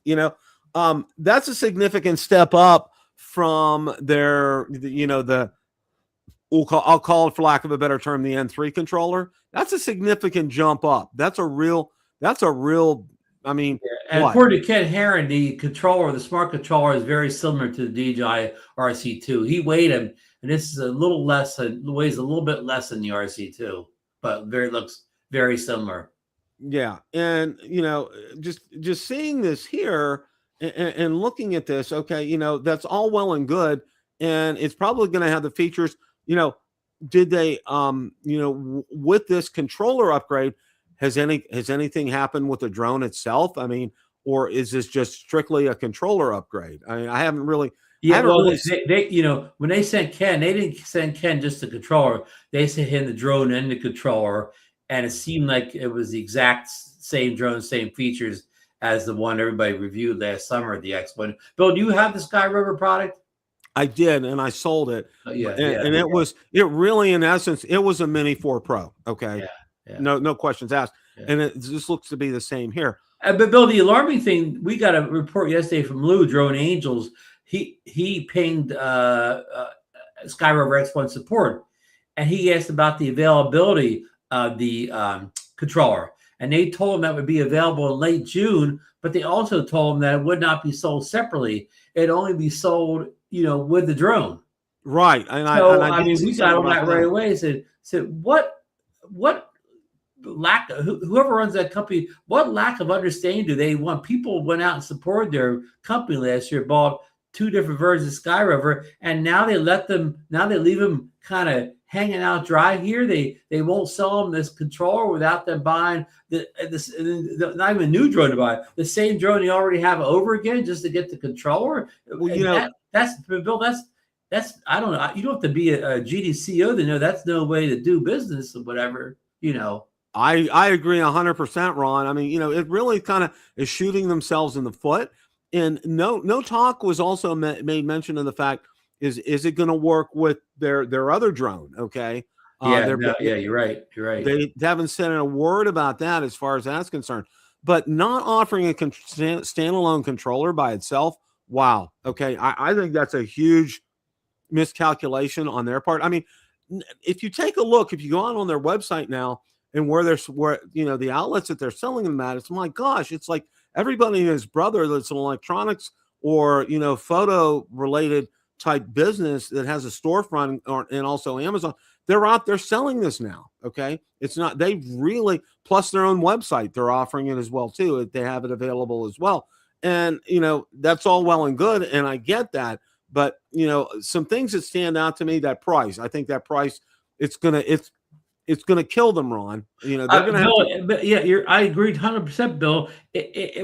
That's a significant step up from their, I'll call it, for lack of a better term, the N3 controller. That's a significant jump up. That's a real. I mean, and according to Ken Herron, the smart controller is very similar to the DJI RC2. He weighed him, and this is weighs a little bit less than the RC2, but looks very similar. Yeah, and just seeing this here, and looking at this, okay, that's all well and good, and it's probably going to have the features. Did they, with this controller upgrade, has anything happened with the drone itself? I mean, or is this just strictly a controller upgrade? I mean, I haven't really. Yeah, well, they when they sent Ken, they didn't send Ken just the controller. They sent him the drone and the controller, and it seemed like it was the exact same drone, same features as the one everybody reviewed last summer at the X1. Bill, do you have the Skyrover product? I did, and I sold it. And it really, in essence, it was a Mini 4 Pro. Okay, no questions asked, and it just looks to be the same here. But Bill, the alarming thing, we got a report yesterday from Lou Drone Angels. He pinged Skyrover X1 support, and he asked about the availability of the controller, and they told him that would be available in late June, but they also told him that it would not be sold separately. It'd only be sold, with the drone. Right. And we got on that right away. Said what lack of, whoever runs that company, what lack of understanding do they want? People went out and supported their company last year, bought 2 different versions of Skyrover, and now they leave them kind of hanging out dry here. They won't sell them this controller without them buying not even a new drone to buy, the same drone they already have over again just to get the controller. Well, that's Bill. That's I don't know. You don't have to be a GDCO to know that's no way to do business or whatever. I agree 100%, Ron. I mean, it really kind of is shooting themselves in the foot. And no talk was also made mention of the fact is it going to work with their other drone? Okay. You're right. They haven't said a word about that as far as that's concerned. But not offering a standalone controller by itself. Wow. Okay. I think that's a huge miscalculation on their part. I mean, if you take a look, if you go on their website now and where the outlets that they're selling them at, it's my gosh, it's like everybody and his brother that's an electronics or, photo related type business that has a storefront and also Amazon. They're out there selling this now. Okay. It's not, they really, plus their own website, they're offering it as well too. They have it available as well. And, that's all well and good. And I get that. But, some things that stand out to me, that price, I think that price, it's going to kill them, Ron. They're going to have to. I agree 100%, Bill.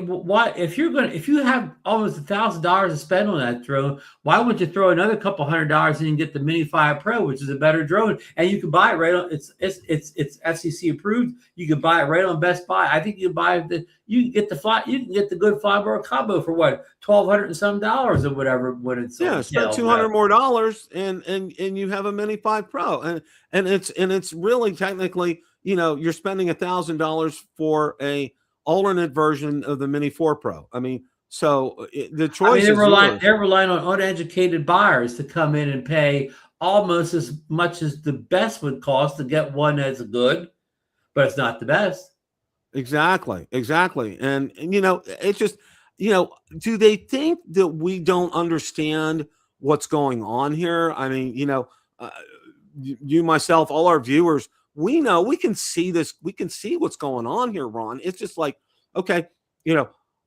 Why, if you have almost $1,000 to spend on that drone, why would you throw another couple $100 in and get the Mini 5 Pro, which is a better drone, and you can buy it right on. It's FCC approved. You can buy it right on Best Buy. I think you can get the good Flyboard combo for what, $1,200 and some dollars or whatever when it's spend $200 more dollars and you have a Mini 5 Pro and it's really technically you're spending $1,000 for a alternate version of the Mini 4 Pro. I mean, so the choice they're relying on uneducated buyers to come in and pay almost as much as the best would cost to get one that's good, but it's not the best. Exactly. And it's just, do they think that we don't understand what's going on here? I mean, you, myself, all our viewers, we know, we can see this, we can see what's going on here, Ron. It's just like, okay,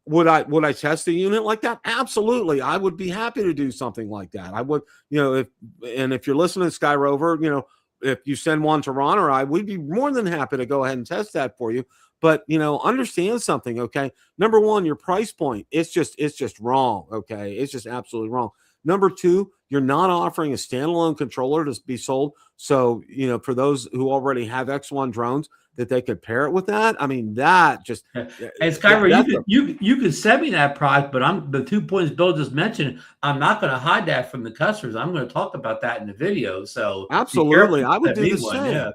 would I test a unit like that? Absolutely. I would be happy to do something like that. I would, if you're listening to Skyrover, if you send one to Ron or I, we'd be more than happy to go ahead and test that for you. But, understand something, okay? Number one, your price point, it's just wrong, okay? It's just absolutely wrong. Number two, you're not offering a standalone controller to be sold. So, for those who already have X1 drones, that they could pair it with that. I mean, that just. And Skyrover, you could send me that product, but the 2 points Bill just mentioned, I'm not going to hide that from the customers. I'm going to talk about that in the video. So absolutely, I would do the same.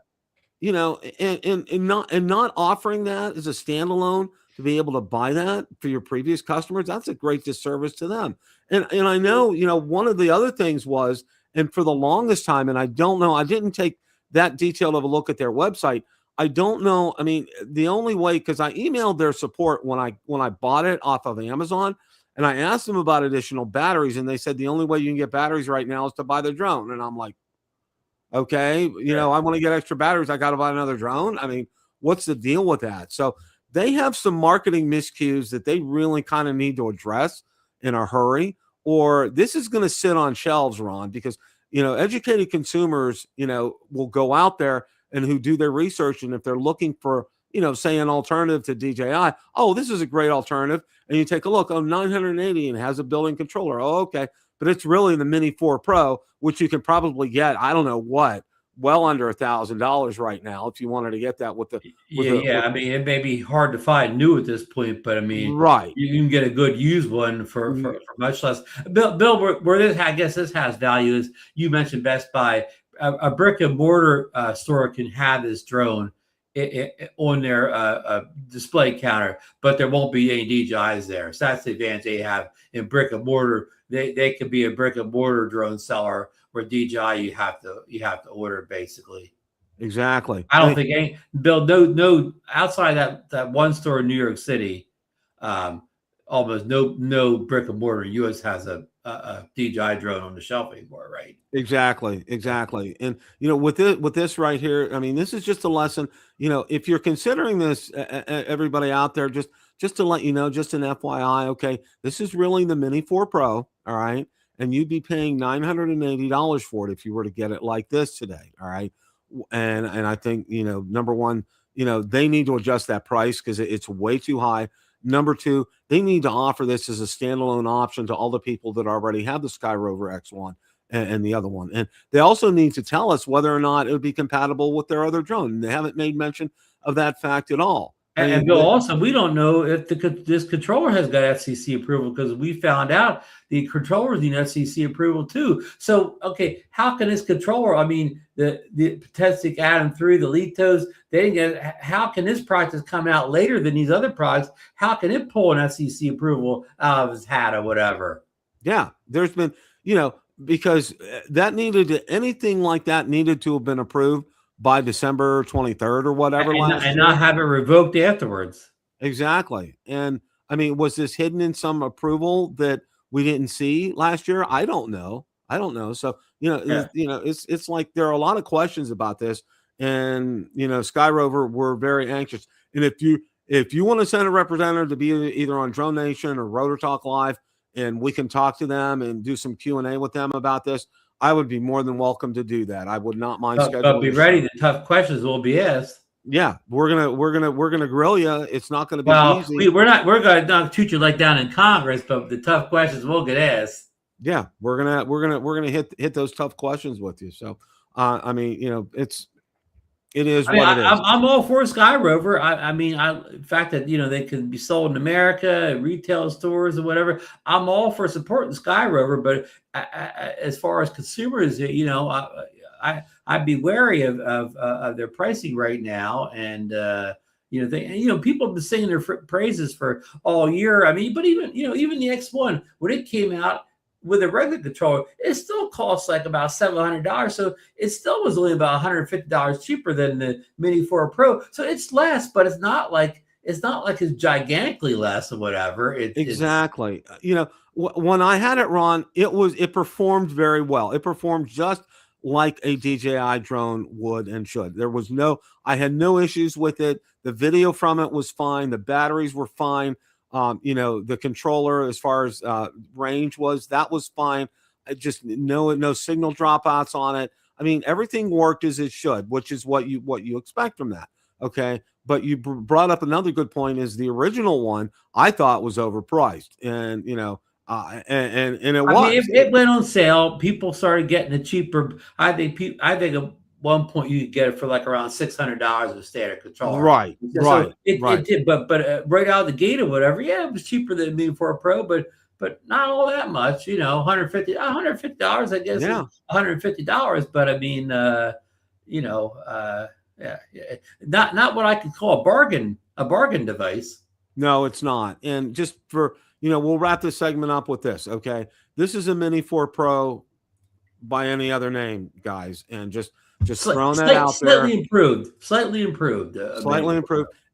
And not offering that as a standalone to be able to buy that for your previous customers, that's a great disservice to them. And I know, one of the other things was, and for the longest time, and I don't know, I didn't take that detailed of a look at their website. I don't know. I mean, the only way, because I emailed their support when I bought it off of Amazon, and I asked them about additional batteries, and they said the only way you can get batteries right now is to buy the drone. And I'm like, okay, I want to get extra batteries. I got to buy another drone. I mean, what's the deal with that? So they have some marketing miscues that they really kind of need to address. in a hurry, or this is going to sit on shelves, Ron, because, educated consumers, will go out there and who do their research. And if they're looking for, say an alternative to DJI, oh, this is a great alternative. And you take a look, oh, 980 and has a built-in controller. Oh, okay. But it's really the Mini 4 Pro, which you can probably get, I don't know what, well under $1,000 right now if you wanted to get that with the I mean, it may be hard to find new at this point, but I mean, right, you can get a good used one for much less. Bill, where this, I guess this has value is, you mentioned Best Buy. A brick and mortar store can have this drone on their display counter, but there won't be any DJIs there. So that's the advantage they have in brick and mortar. They could be a brick and mortar drone seller, where DJI you have to order basically. Exactly. I don't think any Bill, no outside that one store in New York City, almost no brick and mortar in US has a DJI drone on the shelf anymore, right? Exactly. And with this right here, I mean, this is just a lesson. If you're considering this, everybody out there, just to let you know, just an FYI, okay, this is really the Mini 4 Pro, all right, and you'd be paying $980 for it if you were to get it like this today, all right. And I think, number one, they need to adjust that price because it's way too high. Number two, they need to offer this as a standalone option to all the people that already have the Skyrover X1 and the other one. And they also need to tell us whether or not it would be compatible with their other drone. They haven't made mention of that fact at all. And Bill, also, we don't know if this controller has got FCC approval, because we found out the controllers need FCC approval too. So, okay, how can this controller, I mean, the Pentagon Adds the Litos, they didn't get, how can this product come out later than these other products? How can it pull an FCC approval out of his hat or whatever? Yeah, there's been, because that anything like that needed to have been approved by December 23rd or whatever. And not have it revoked afterwards. Exactly. And I mean, was this hidden in some approval that we didn't see last year? I don't know. So, it's like there are a lot of questions about this, and, Skyrover, we're very anxious. And if you want to send a representative to be either on Drone Nation or Rotor Talk Live, and we can talk to them and do some Q&A with them about this, I would be more than welcome to do that. I would not mind scheduling. But be ready. The tough questions will be asked. Yeah, we're gonna grill you. It's not gonna be easy. We're gonna not treat you like down in Congress, but the tough questions will get asked. Yeah, we're gonna hit those tough questions with you. So, I mean, it is what it is. I'm all for Skyrover. I mean, the fact that they can be sold in America, retail stores or whatever. I'm all for supporting Skyrover, but as far as consumers, I'd be wary of their pricing right now. And people have been singing their praises for all year. I mean, but even the X1, when it came out with a regular controller, it still costs like about $700. So it still was only about $150 cheaper than the Mini 4 Pro. So it's less, but it's not like it's gigantically less or whatever. Exactly. When I had it, Ron, it performed very well. It performed just like a DJI drone would and should. I had no issues with it. The video from it was fine. The batteries were fine. The controller, as far as range that was fine. Just no signal dropouts on it. I mean, everything worked as it should, which is what you expect from that. Okay. But you brought up another good point, is the original one I thought was overpriced, and and it was. Mean, it went on sale. People started getting it cheaper. I think at one point you could get it for like around $600 a standard controller. Right. It did, but right out of the gate or whatever, it was cheaper than Mini 4 Pro, but not all that much. $150, I guess. Yeah. $150, but I mean, not what I could call a bargain device. No, it's not. And just for we'll wrap this segment up with this. Okay, this is a Mini 4 Pro by any other name, guys, and just throwing that out there. Slightly improved.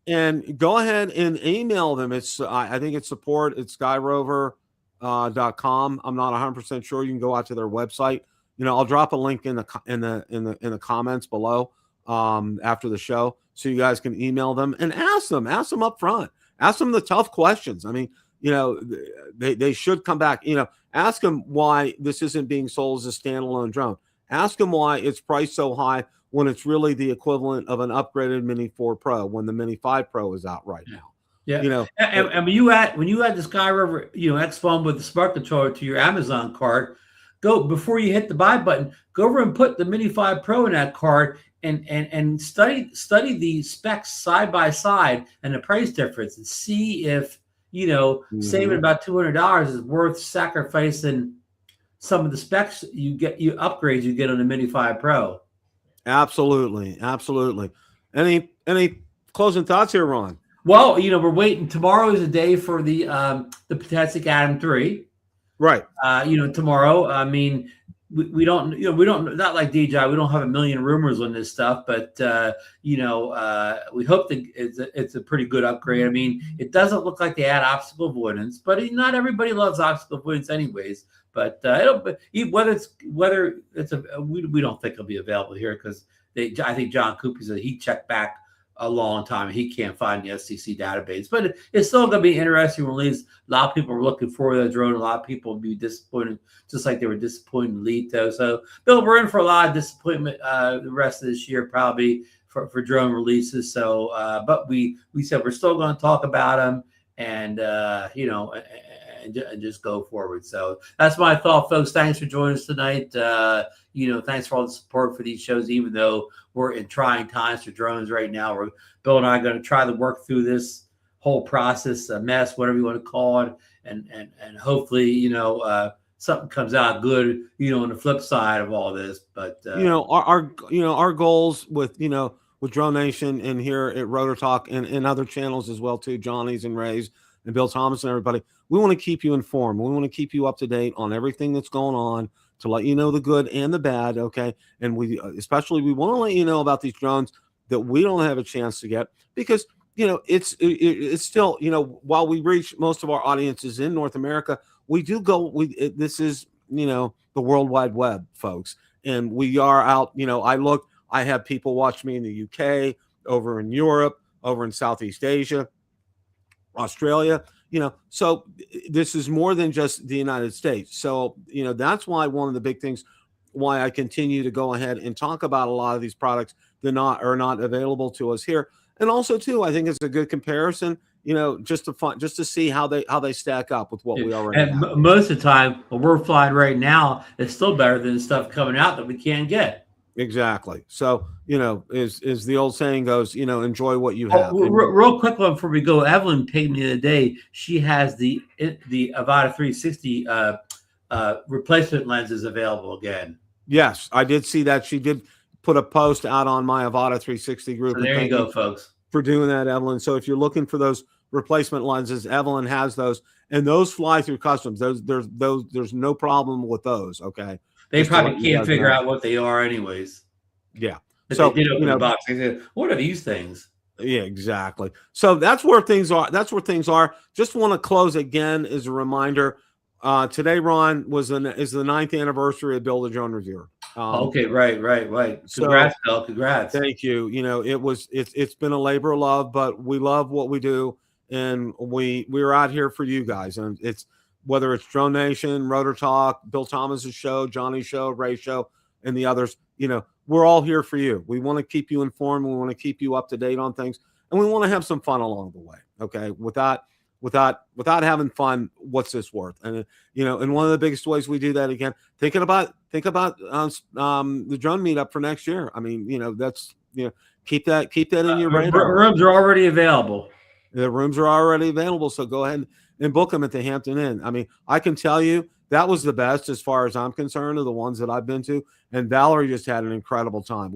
And go ahead and email them. It's I think it's support at skyrover.com. I'm not 100% sure. You can go out to their website. I'll drop a link in the comments below after the show, so you guys can email them and ask them up front. Ask them the tough questions. I mean, they should come back. Ask them why this isn't being sold as a standalone drone. Ask them why it's priced so high when it's really the equivalent of an upgraded Mini 4 Pro when the Mini 5 Pro is out right now. Yeah, and when you add the Skyrover X1 with the smart controller to your Amazon cart, go before you hit the buy button. Go over and put the Mini 5 Pro in that cart and study the specs side by side and the price difference and see if saving about $200 is worth sacrificing some of the specs upgrades you get on the Mini 5 Pro. Absolutely. Any closing thoughts here, Ron? Well, we're waiting. Tomorrow is a day for the Pentagon Atom 3. Right. Tomorrow. I mean, we don't. We don't. Not like DJI. We don't have a million rumors on this stuff, but we hope that it's a pretty good upgrade. I mean, it doesn't look like they add obstacle avoidance, but not everybody loves obstacle avoidance, anyways. But we don't think it'll be available here because I think John Cooper said he checked back a long time and he can't find the SCC database, but it's still going to be interesting release. A lot of people are looking for the drone. A lot of people will be disappointed, just like they were disappointed in Lito. So, Bill, we're in for a lot of disappointment the rest of this year, probably for drone releases. So, but we said we're still going to talk about them and just go forward. So that's my thought, folks. Thanks for joining us tonight. Thanks for all the support for these shows, even though we're in trying times for drones right now. Bill and I are going to try to work through this whole process, a mess, whatever you want to call it, and hopefully, something comes out good, on the flip side of all this. But our goals with Drone Nation and here at Rotor Talk and other channels as well too, Johnny's and Ray's and Bill Thomas and everybody, we want to keep you informed. We want to keep you up to date on everything that's going on to let you know the good and the bad. Okay. And we want to let you know about these drones that we don't have a chance to get because, it's still, while we reach most of our audiences in North America, we do go, this is, the World Wide Web, folks. And we are out, I have people watch me in the UK, over in Europe, over in Southeast Asia, Australia, so this is more than just the United States. So, that's why one of the big things why I continue to go ahead and talk about a lot of these products that are not available to us here. And also too, I think it's a good comparison, just to see how they stack up with what we already have. And most of the time, what we're flying right now is still better than stuff coming out that we can't get. Exactly. So, as the old saying goes, enjoy what you have. Real quick one before we go. Evelyn paid me the other day. She has the Avata 360 replacement lenses available again. Yes, I did see that. She did put a post out on my Avata 360 group. So there you go, folks. For doing that, Evelyn. So if you're looking for those replacement lenses, Evelyn has those, and those fly through customs. There's no problem with those. Okay. They probably can't figure out what they are anyways. Yeah. But so they did open the box. They said, what are these things? Yeah, exactly. So that's where things are. Just want to close again as a reminder. Today, Ron, is the 9th anniversary of Bill the Drone Reviewer. Okay, right. Congrats, Bill. Congrats. Thank you. It's been a labor of love, but we love what we do, and we're out here for you guys. And it's whether it's Drone Nation, Rotor Talk, Bill Thomas's show, Johnny's show, Ray's show, and the others. We're all here for you. We want to keep you informed. We want to keep you up to date on things, and we want to have some fun along the way. Okay, without having fun, what's this worth? And and one of the biggest ways we do that, again, think about the drone meetup for next year. I mean, that's keep that in your radar. Rooms are already available. The rooms are already available, so go ahead and book them at the Hampton Inn. I mean, I can tell you that was the best as far as I'm concerned of the ones that I've been to. And Valerie just had an incredible time.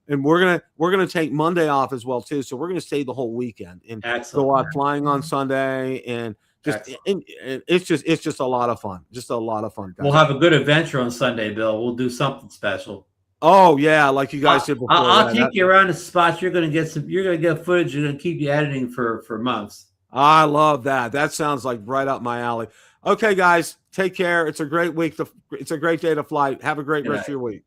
And we're gonna take Monday off as well too. So we're gonna stay the whole weekend and go out flying on Sunday, and it's just a lot of fun. Just a lot of fun, guys. We'll have a good adventure on Sunday, Bill. We'll do something special. Oh yeah, like you guys did before. I'll take you around the spots. You're gonna get footage. You're gonna keep you editing for months. I love that. That sounds like right up my alley. Okay, guys, take care. It's a great week. It's a great day to fly. Have a great rest of your week.